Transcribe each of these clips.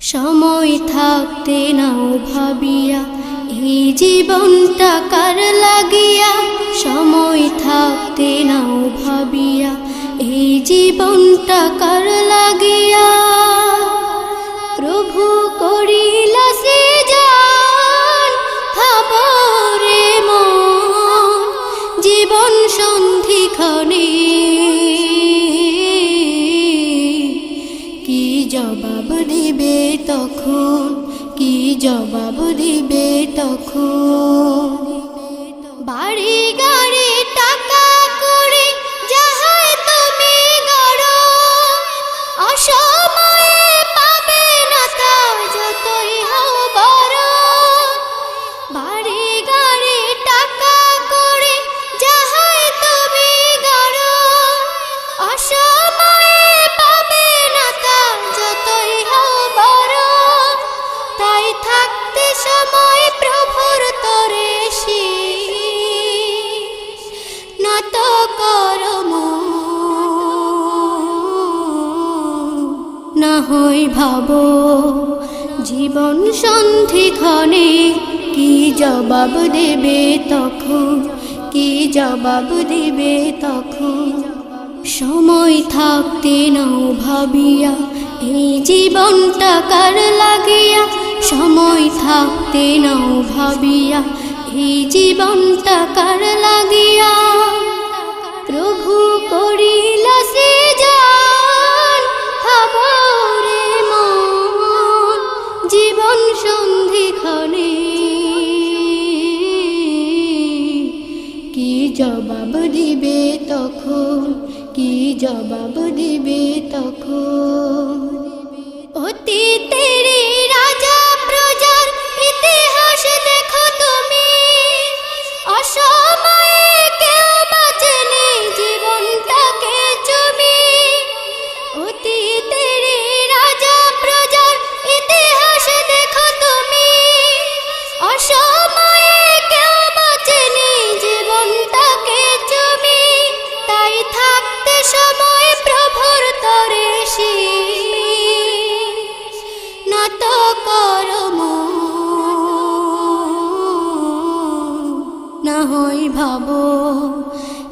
সময় থাকতে নাও ভাবিয়া এই জীবনটা কার লাগিয়া। সময় থাকতে নাও ভাবিয়া এই জীবনটা কার লাগিয়া। প্রভু করিলা সৃজন ভাবরে মন জীবন সন্ধিক্ষণে। কি জবাব দিবে তখন, কি জবাব দিবে তখন। বাড়ি গাড়ি টাকা করি যাহাই তুমি গড়, অসময়ে পাবে না তা যতই হও বড়। বাড়ি গাড়ি টাকা করি যাহাই তুমি গড়, অসময়ে পাবে না তা যতই হও বড়। তাই থাকতে সময় প্রভুর তরে নত করম, না হয় ভাবো জীবন সন্ধিক্ষণে। কি জবাব দেবে তখন, কি জবাব দিবে তখন। সময় থাকতে নাও ভাবিয়া এই জীবনটা কার লাগিয়া। সময় থাকতে নাও ভাবিয়া এই জীবনটা কার লাগিয়া। প্রভু করিলা সৃজন ভাবরে মন জীবন সন্ধিক্ষণে। কি জবাব দিবে তখন, কি জবাব দিবে তখন। অতীতের রাজা প্রজার ইতিহাস দেখো তুমি, অসময়ে কেউ বাঁচেনি জীবনটাকে চুমি। অতীতের রাজা প্রজার ইতিহাস দেখো তুমি, অসময়ে কেউ বাঁচেনি জীবনটাকে চুমি। তাই থাকতে সময় প্রভুর তরে নত করম, না হয় ভাবো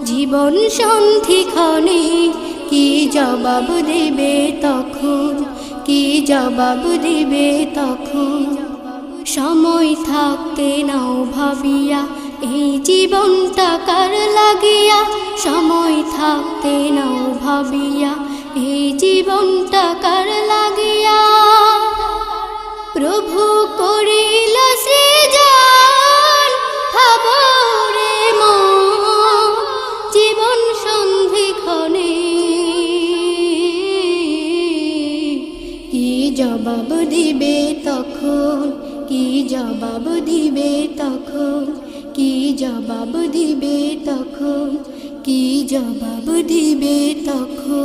জীবন সন্ধিক্ষণে। কি জবাব দিবে তখন, কি জবাব দিবে তখন। সময় থাকতে নাও ভাবিয়া এই জীবনটা কার লাগিয়া। সময় থাকতে নাও ভাবিয়া এই জীবনটা কার লাগিয়া। প্রভু করিলা সৃজন ভাবরে মন জীবন সন্ধিক্ষণে। কি জবাব দিবে তখন, কি জবাব দিবে তখন। কি জবাব দিবে তখন, কি জবাব দিবে তখন।